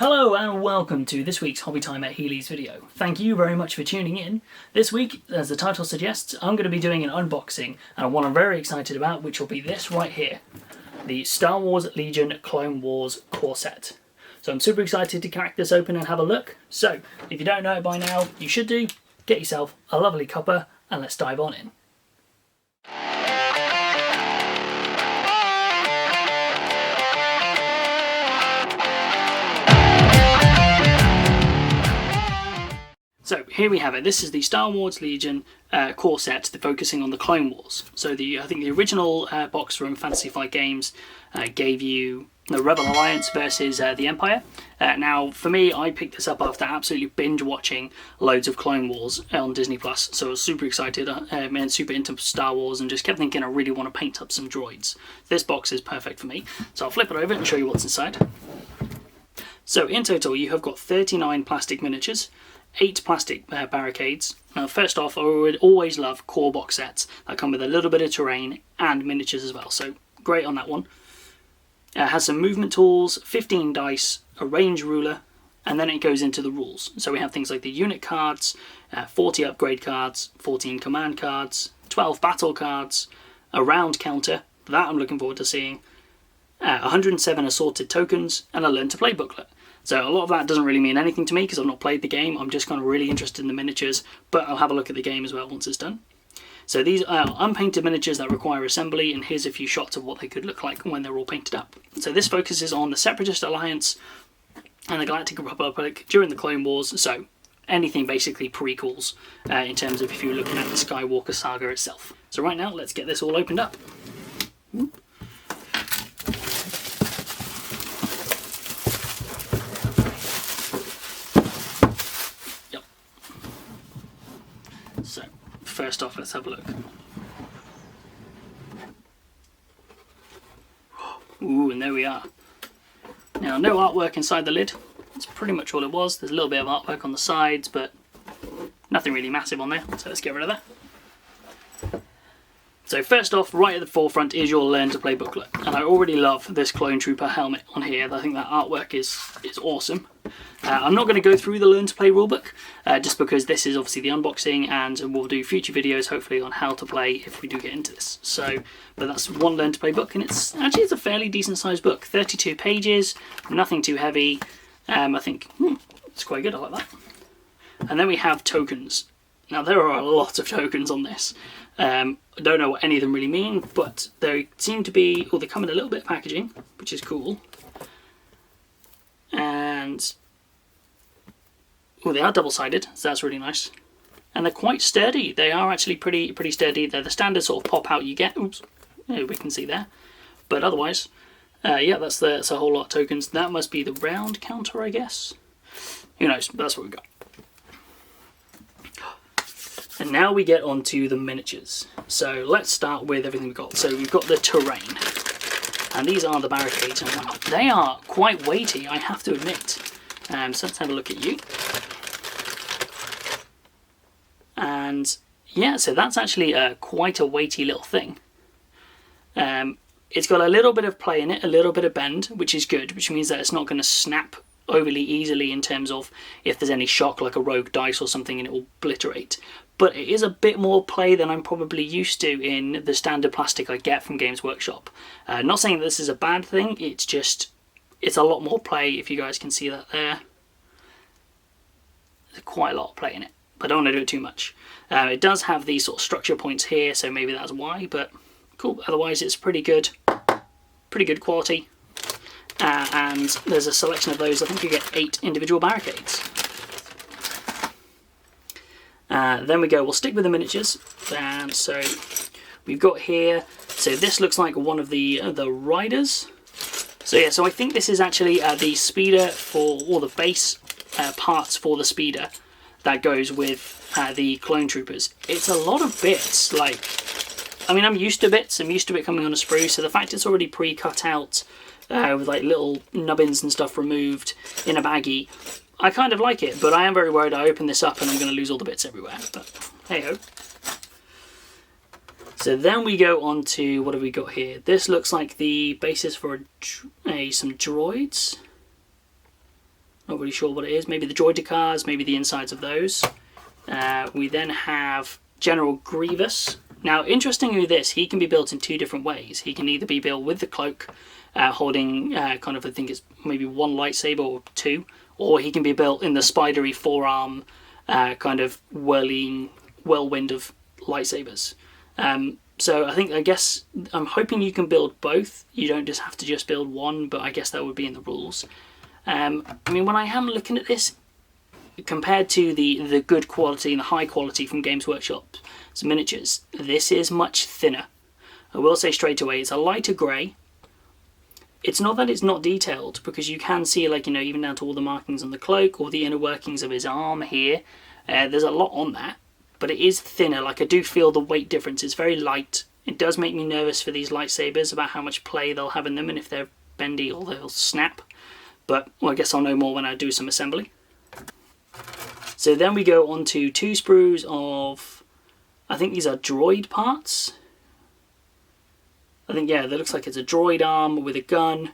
Hello and welcome to this week's Hobby Time at Healy's video. Thank you very much for tuning in. This week, as the title suggests, I'm going to be doing an unboxing and one I'm very excited about, which will be this right here. The Star Wars Legion Clone Wars core set. So I'm super excited to crack this open and have a look. So, if you don't know it by now, you should do. Get yourself a lovely cuppa and let's dive on in. So here we have it. This is the Star Wars Legion core set, focusing on the Clone Wars. So I think the original box from Fantasy Flight Games gave you the Rebel Alliance versus the Empire. Now, for me, I picked this up after absolutely binge watching loads of Clone Wars on Disney Plus. So I was super excited and super into Star Wars, and just kept thinking I really want to paint up some droids. This box is perfect for me. So I'll flip it over and show you what's inside. So in total, you have got 39 plastic miniatures. 8 plastic barricades. Now, first off, I would always love core box sets that come with a little bit of terrain and miniatures as well, so great on that one. It has some movement tools, 15 dice, a range ruler, and then it goes into the rules. So we have things like the unit cards, 40 upgrade cards, 14 command cards, 12 battle cards, a round counter, that I'm looking forward to seeing, 107 assorted tokens, and a learn to play booklet. So a lot of that doesn't really mean anything to me because I've not played the game. I'm just kind of really interested in the miniatures, but I'll have a look at the game as well once it's done. So these are unpainted miniatures that require assembly, and here's a few shots of what they could look like when they're all painted up. So this focuses on the Separatist Alliance and the Galactic Republic during the Clone Wars, so anything basically prequels in terms of if you're looking at the Skywalker saga itself. So right now, let's get this all opened up. So, first off, let's have a look. Ooh, and there we are. Now, no artwork inside the lid. That's pretty much all it was. There's a little bit of artwork on the sides, but nothing really massive on there. So let's get rid of that. So first off, right at the forefront is your Learn to Play booklet. And I already love this Clone Trooper helmet on here. I think that artwork is awesome. I'm not going to go through the Learn to Play rulebook, just because this is obviously the unboxing, and we'll do future videos hopefully on how to play if we do get into this. So, but that's one Learn to Play book, and it's a fairly decent sized book. 32 pages, nothing too heavy. I think it's quite good, I like that. And then we have tokens. Now there are a lot of tokens on this. I don't know what any of them really mean, but they seem to be, they come in a little bit of packaging, which is cool. And they are double-sided, so that's really nice. And they're quite sturdy. They are actually pretty sturdy. They're the standard sort of pop-out you get. Oops, we can see there. But otherwise, yeah, that's a whole lot of tokens. That must be the round counter, I guess. Who knows? That's what we've got. And now we get onto the miniatures. So let's start with everything we've got. So we've got the terrain. And these are the barricades. And wow, they are quite weighty, I have to admit. So let's have a look at you. And yeah, so that's actually quite a weighty little thing. It's got a little bit of play in it, a little bit of bend, which is good, which means that it's not going to snap overly easily in terms of if there's any shock like a rogue dice or something, and it will obliterate. But it is a bit more play than I'm probably used to in the standard plastic I get from Games Workshop. Not saying that this is a bad thing, it's a lot more play, if you guys can see that there. There's quite a lot of play in it, but I don't want to do it too much. It does have these sort of structure points here, so maybe that's why, but cool. Otherwise it's pretty good quality. And there's a selection of those. I think you get 8 individual barricades. Then we'll stick with the miniatures. And so we've got here, so this looks like one of the riders. So yeah, so I think this is actually the speeder or the base parts for the speeder that goes with the clone troopers. It's a lot of bits. Like, I mean, I'm used to bits. I'm used to it coming on a sprue. So the fact it's already pre-cut out with like little nubbins and stuff removed in a baggie, I kind of like it. But I am very worried I open this up and I'm going to lose all the bits everywhere. But hey ho. So then we go on to, what have we got here? This looks like the basis for some droids. Not really sure what it is. Maybe the droid cars, maybe the insides of those. We then have General Grievous. Now, interestingly, he can be built in two different ways. He can either be built with the cloak, holding kind of, I think it's maybe one lightsaber or two, or he can be built in the spidery forearm kind of whirlwind of lightsabers. So I guess I'm hoping you can build both. You don't just have to just build one, but I guess that would be in the rules. I mean, when I am looking at this, compared to the good quality and the high quality from Games Workshop's miniatures, this is much thinner. I will say straight away, it's a lighter grey. It's not that it's not detailed, because you can see, like, you know, even down to all the markings on the cloak or the inner workings of his arm here. There's a lot on that, but it is thinner. Like, I do feel the weight difference. It's very light. It does make me nervous for these lightsabers about how much play they'll have in them and if they're bendy or they'll snap. But, well, I guess I'll know more when I do some assembly. So then we go on to 2 sprues of, I think these are droid parts. I think, yeah, that looks like it's a droid arm with a gun.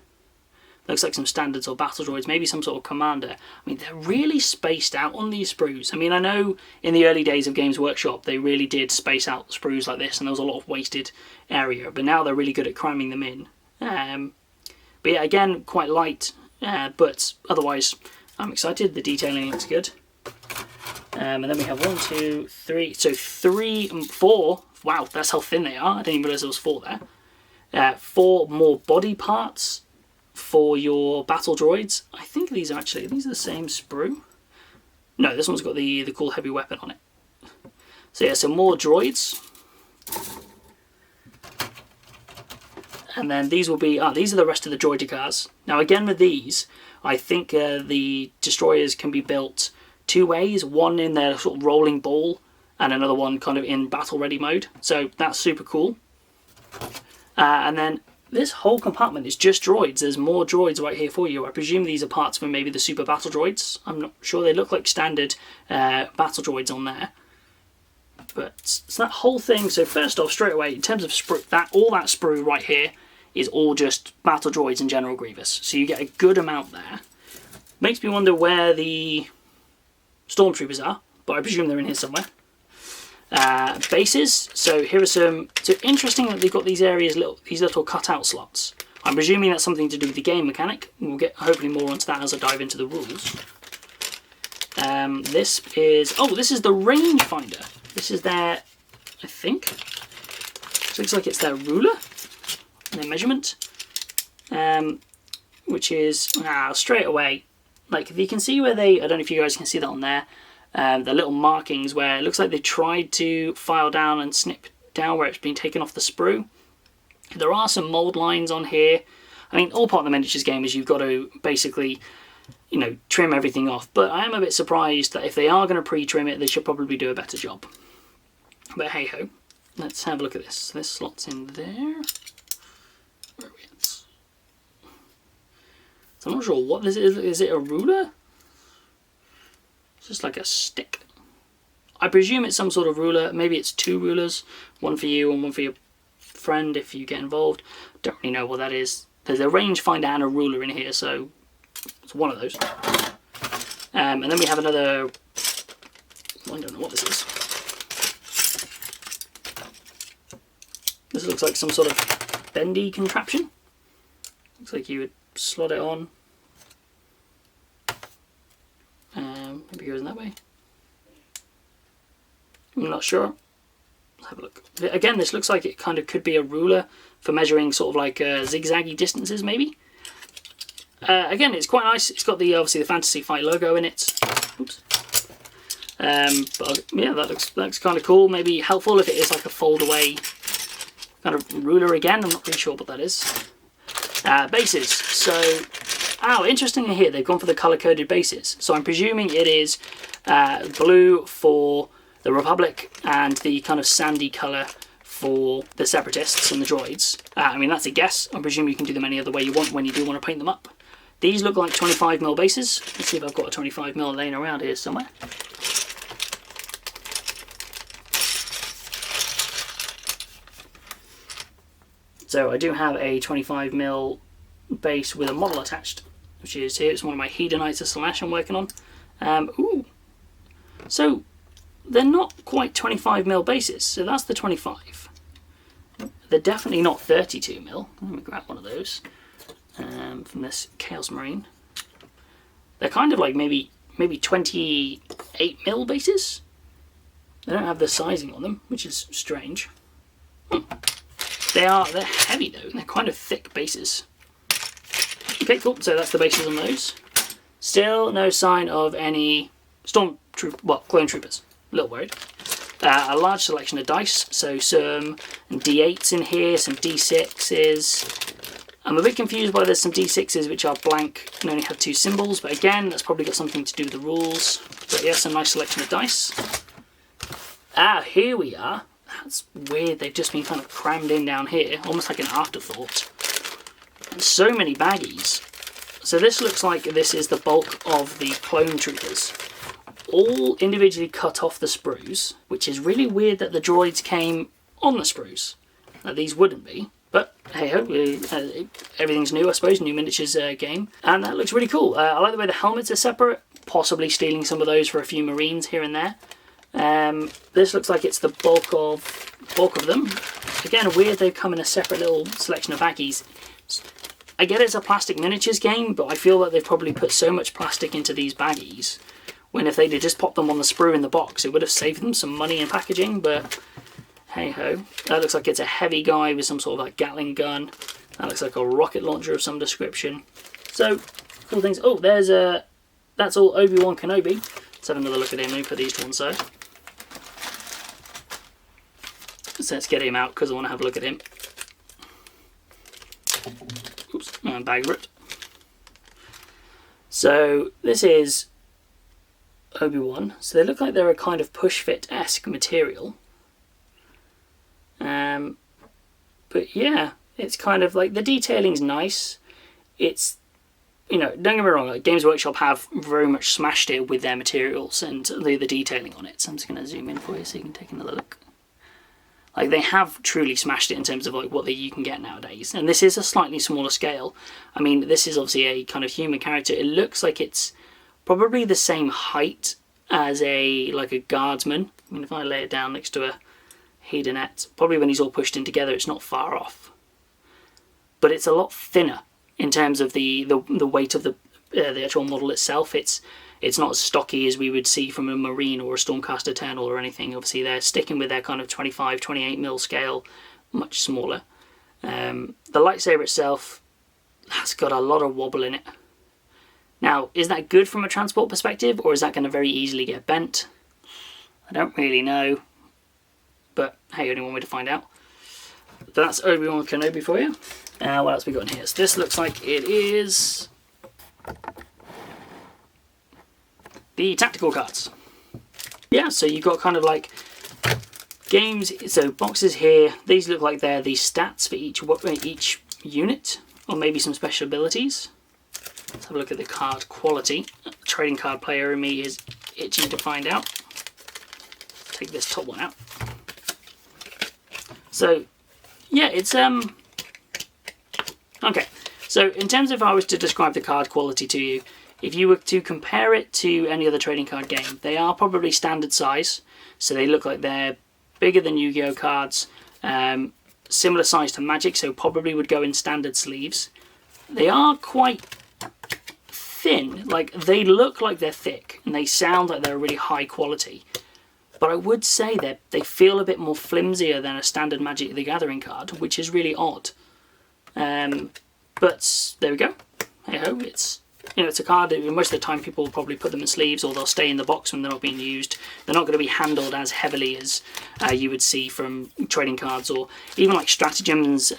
Looks like some standards or battle droids, maybe some sort of commander. I mean, they're really spaced out on these sprues. I mean, I know in the early days of Games Workshop, they really did space out sprues like this, and there was a lot of wasted area. But now they're really good at cramming them in. But yeah, again, quite light. But otherwise, I'm excited. The detailing looks good. And then we have 1, 2, 3. So 3 and 4. Wow, that's how thin they are. I didn't even realise there was 4 there. 4 more body parts for your battle droids. I think these are the same sprue. No, this one's got the cool heavy weapon on it. So yeah, some more droids. And then these will be, these are the rest of the droid cars. Now again with these, I think the destroyers can be built 2 ways. One in their sort of rolling ball and another one kind of in battle ready mode. So that's super cool. And then this whole compartment is just droids. There's more droids right here for you. I presume these are parts for maybe the super battle droids. I'm not sure. They look like standard battle droids on there. But it's that whole thing. So first off, straight away, in terms of sprue, all that sprue right here is all just battle droids and General Grievous. So you get a good amount there. Makes me wonder where the stormtroopers are, but I presume they're in here somewhere. Bases. So here are some. So interesting that they've got these areas, these little cutout slots. I'm presuming that's something to do with the game mechanic. We'll get hopefully more onto that as I dive into the rules. This is the rangefinder. This is their, I think. This looks like it's their ruler, their measurement, which is straight away. Like you can see where I don't know if you guys can see that on there. The little markings where it looks like they tried to file down and snip down where it's been taken off the sprue. There are some mold lines on here. I mean, all part of the miniatures game is you've got to basically, you know, trim everything off. But I am a bit surprised that if they are going to pre-trim it, they should probably do a better job. But hey ho, let's have a look at this. This slots in there. Where are we at? So I'm not sure what this is. Is it a ruler? Just like a stick. I presume it's some sort of ruler. Maybe it's 2 rulers, one for you and one for your friend if you get involved. Don't really know what that is. There's a rangefinder and a ruler in here, so it's one of those. And then we have another. I don't know what this is. This looks like some sort of bendy contraption. Looks like you would slot it on. Maybe it goes in that way. I'm not sure. Let's have a look. Again, this looks like it kind of could be a ruler for measuring sort of like zigzaggy distances, maybe. Again, it's quite nice. It's got obviously the Fantasy Fight logo in it. Oops. But yeah, that looks kind of cool. Maybe helpful if it is like a fold away kind of ruler again. I'm not really sure what that is. Bases. So. Interestingly here, they've gone for the colour-coded bases. So I'm presuming it is blue for the Republic and the kind of sandy colour for the Separatists and the droids. I mean, that's a guess. I presume you can do them any other way you want when you do want to paint them up. These look like 25mm bases. Let's see if I've got a 25mm laying around here somewhere. So I do have a 25mm base with a model attached. which is here. It's one of my Hedonites of Slash I'm working on. Ooh. So they're not quite 25mm bases, so that's the 25. They're definitely not 32mm. Let me grab one of those from this Chaos Marine. They're kind of like maybe 28mm bases. They don't have the sizing on them, which is strange. They're heavy though. They're kind of thick bases. Okay, cool. So that's the bases on those. Still no sign of any clone troopers. A little worried. A large selection of dice, so some D8s in here, some D6s. I'm a bit confused why there's some D6s which are blank and only have 2 symbols, but again, that's probably got something to do with the rules. But yes, a nice selection of dice. Ah, here we are. That's weird, they've just been kind of crammed in down here, almost like an afterthought. And so many baggies. So this looks like this is the bulk of the clone troopers. All individually cut off the sprues, which is really weird that the droids came on the sprues. Now, these wouldn't be, but hey ho, everything's new, I suppose, new miniatures game. And that looks really cool. I like the way the helmets are separate, possibly stealing some of those for a few Marines here and there. This looks like it's the bulk of them. Again, weird they come in a separate little selection of baggies. I get it's a plastic miniatures game, but I feel that they've probably put so much plastic into these baggies, when if they'd just popped them on the sprue in the box, it would have saved them some money in packaging, but hey ho. That looks like it's a heavy guy with some sort of like Gatling gun. That looks like a rocket launcher of some description. So, cool things. Oh, that's all Obi-Wan Kenobi. Let's have another look at him. Let me put these to one side. So let's get him out because I want to have a look at him. Oops, bag ripped. So this is Obi-Wan. So they look like they're a kind of push-fit-esque material. But yeah, it's kind of like the detailing's nice. It's, you know, don't get me wrong, like Games Workshop have very much smashed it with their materials and the detailing on it. So I'm just going to zoom in for you so you can take another look. Like they have truly smashed it in terms of like what you can get nowadays. And this is a slightly smaller scale. I mean, this is obviously a kind of human character. It looks like it's probably the same height as a guardsman. I mean, if I lay it down next to a Hedonette, probably when he's all pushed in together, it's not far off. But it's a lot thinner in terms of the weight of the actual model itself. It's not as stocky as we would see from a Marine or a Stormcast Eternal or anything. Obviously, they're sticking with their kind of 25, 28mm scale, much smaller. The lightsaber itself has got a lot of wobble in it. Now, is that good from a transport perspective, or is that going to very easily get bent? I don't really know. But hey, only one way to find out. But that's Obi-Wan Kenobi for you. What else we got in here? So this looks like it is the tactical cards. Yeah, so you've got kind of like games, so boxes here. These look like they're the stats for each unit, or maybe some special abilities. Let's have a look at the card quality. The trading card player in me is itching to find out. Take this top one out. So, yeah, it's okay. So in terms of if I was to describe the card quality to you, if you were to compare it to any other trading card game, they are probably standard size. So they look like they're bigger than Yu-Gi-Oh cards, similar size to Magic, so probably would go in standard sleeves. They are quite thin, like they look like they're thick, and they sound like they're really high quality. But I would say that they feel a bit more flimsier than a standard Magic the Gathering card, which is really odd. But there we go. Hey ho, it's a card that most of the time people will probably put them in sleeves, or they'll stay in the box when they're not being used. They're not going to be handled as heavily as you would see from trading cards, or even like stratagems,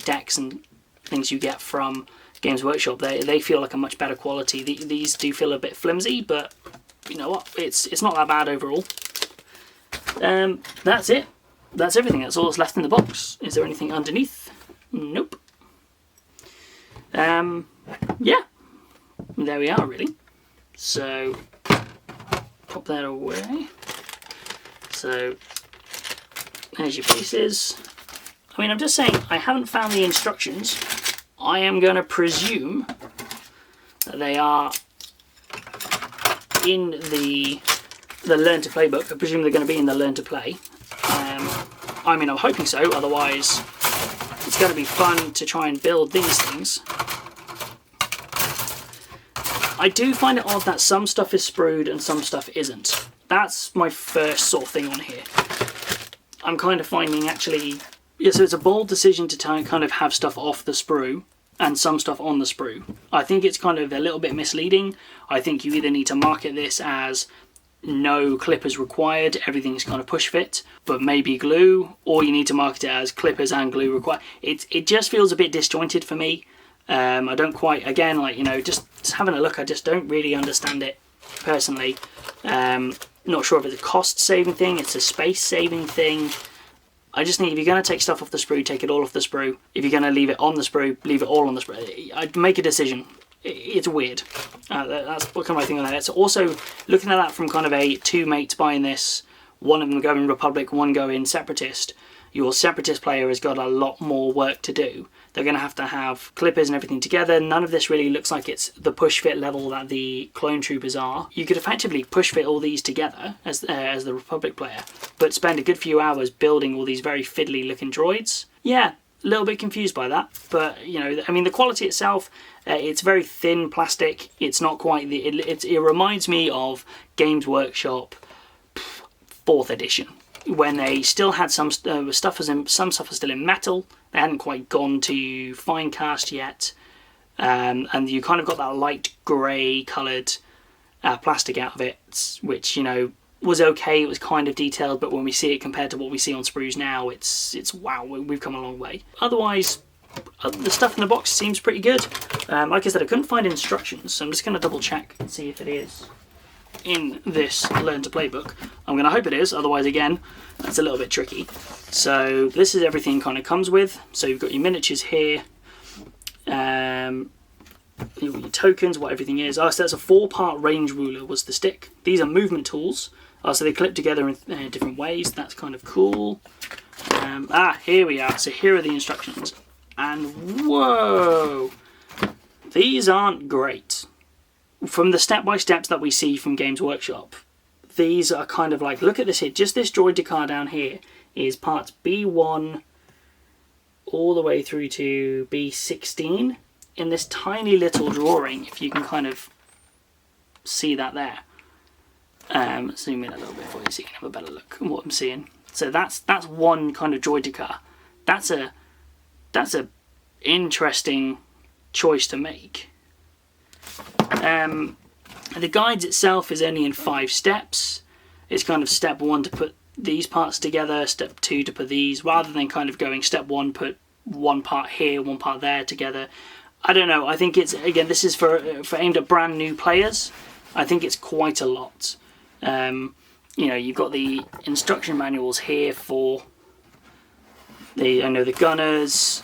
decks and things you get from Games Workshop. They feel like a much better quality. These do feel a bit flimsy, but you know what? It's not that bad overall. That's it. That's everything. That's all that's left in the box. Is there anything underneath? Nope. Yeah. There we are, really. So, pop that away. So, there's your pieces. I mean, I'm just saying, I haven't found the instructions. I am going to presume They are in the Learn to Play book. I presume they're going to be in the Learn to Play. I mean, I'm hoping so, otherwise it's going to be fun to try and build these things. I do find it odd that some stuff is sprued and some stuff isn't. That's my first sort of thing on here. I'm kind of finding actually, yeah, so it's a bold decision to kind of have stuff off the sprue and some stuff on the sprue. I think it's kind of a little bit misleading. I think you either need to market this as no clippers required, everything's kind of push fit, but maybe glue, or you need to market it as clippers and glue required. It just feels a bit disjointed for me. I don't quite, again, like, you know, just having a look, I just don't really understand it personally. Not sure if it's a cost saving thing, it's a space saving thing. I just think if you're going to take stuff off the sprue, take it all off the sprue. If you're going to leave it on the sprue, leave it all on the sprue. I'd make a decision. It's weird. That's what kind of my thing on that. It's also looking at that from kind of a two mates buying this, one of them going Republic, one going Separatist. Your Separatist player has got a lot more work to do. They're going to have clippers and everything together. None of this really looks like it's the push fit level that the clone troopers are. You could effectively push fit all these together as the Republic player, but spend a good few hours building all these very fiddly looking droids. Yeah, a little bit confused by that, but you know, I mean, the quality itself, it's very thin plastic. It's not quite the. It reminds me of Games Workshop 4th edition, when they still had some stuff was still in metal. They hadn't quite gone to fine cast yet, and you kind of got that light grey coloured plastic out of it, which, you know, was okay. It was kind of detailed, but when we see it compared to what we see on sprues now, it's wow, we've come a long way. Otherwise, the stuff in the box seems pretty good. Like I said, I couldn't find instructions, so I'm just going to double check and see if it is in this Learn to Play book. I'm going to hope it is, otherwise again that's a little bit tricky. So this is everything kind of comes with. So you've got your miniatures here, you've got your tokens, what everything is. Oh, so that's a 4-part range ruler was the stick. These are movement tools. Oh, so they clip together in different ways. That's kind of cool. Here we are. So here are the instructions. And whoa, these aren't great. From the step-by-steps that we see from Games Workshop, these are kind of like, look at this here, just this droid car down here is parts B1 all the way through to B16 in this tiny little drawing, if you can kind of see that there. Zoom in a little bit for you so you can have a better look at what I'm seeing. So that's one kind of droid car. That's a interesting choice to make. The guides itself is only in 5 steps. It's kind of step 1 to put these parts together, step 2 to put these, rather than kind of going step 1, put one part here, one part there together. I don't know, I think it's, again, this is for aimed at brand new players. I think it's quite a lot. You know, you've got the instruction manuals here for the gunners,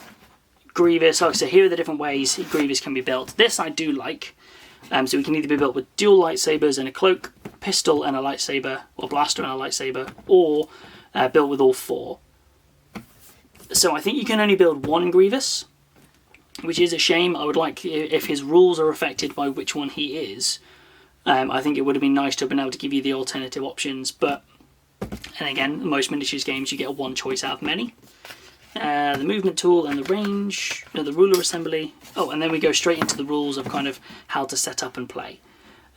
Grievous. Oh, so here are the different ways Grievous can be built. This I do like. So we can either be built with dual lightsabers and a cloak, pistol and a lightsaber, or blaster and a lightsaber, or built with all 4. So I think you can only build one Grievous, which is a shame. I would like, if his rules are affected by which one he is, I think it would have been nice to have been able to give you the alternative options, but, and again, in most miniatures games you get one choice out of many. The movement tool and the range, the ruler assembly. Oh, and then we go straight into the rules of kind of how to set up and play.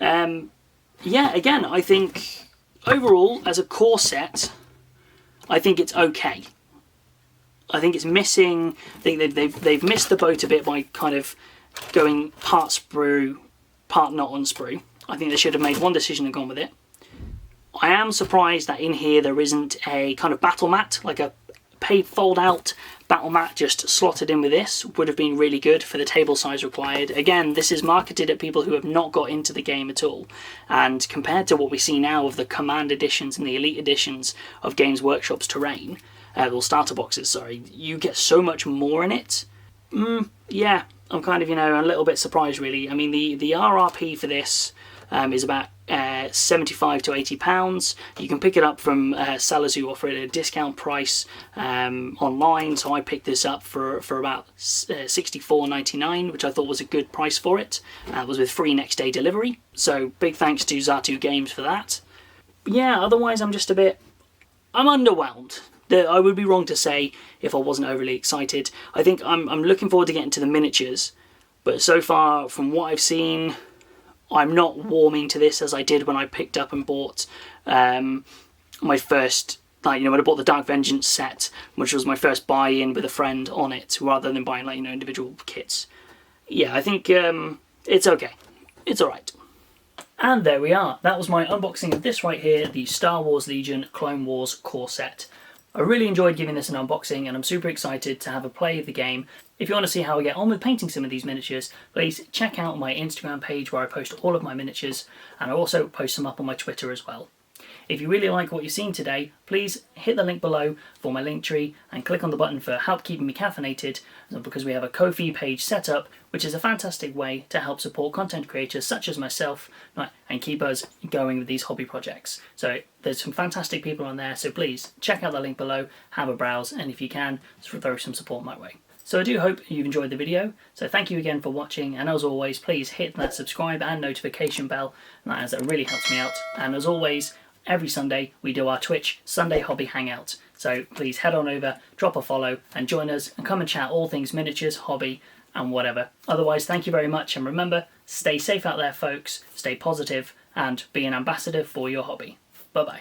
Yeah, again, I think overall, as a core set, I think it's okay. I think it's missing. I think they've missed the boat a bit by kind of going part sprue, part not on sprue. I think they should have made one decision and gone with it. I am surprised that in here there isn't a kind of battle mat, like a fold out battle mat just slotted in with this. Would have been really good for the table size required. Again, this is marketed at people who have not got into the game at all, and compared to what we see now of the command editions and the elite editions of Games Workshop's terrain, or starter boxes, sorry, you get so much more in it. Yeah, I'm kind of, you know, a little bit surprised really. I mean, the RRP for this, is about 75 to 80 pounds. You can pick it up from sellers who offer it at a discount price online. So I picked this up for about $64.99, which I thought was a good price for it. It was with free next day delivery. So big thanks to Zatu Games for that. But yeah, otherwise I'm underwhelmed. I would be wrong to say if I wasn't overly excited. I think I'm looking forward to getting to the miniatures, but so far from what I've seen, I'm not warming to this as I did when I picked up and bought my first, when I bought the Dark Vengeance set, which was my first buy-in with a friend on it, rather than buying individual kits. Yeah, I think it's okay. It's alright. And there we are. That was my unboxing of this right here, the Star Wars Legion Clone Wars core set. I really enjoyed giving this an unboxing and I'm super excited to have a play of the game. If you want to see how I get on with painting some of these miniatures, please check out my Instagram page where I post all of my miniatures, and I also post them up on my Twitter as well. If you really like what you've seen today, please hit the link below for my link tree and click on the button for Help Keeping Me Caffeinated, because we have a Ko-fi page set up, which is a fantastic way to help support content creators such as myself and keep us going with these hobby projects. So there's some fantastic people on there, so please check out the link below, have a browse, and if you can, throw some support my way. So I do hope you've enjoyed the video, so thank you again for watching, and as always, please hit that subscribe and notification bell, as that really helps me out. And as always, every Sunday we do our Twitch Sunday Hobby Hangout, so please head on over, drop a follow and join us and come and chat all things miniatures, hobby and whatever. Otherwise, thank you very much, and remember, stay safe out there folks, stay positive and be an ambassador for your hobby. Bye bye.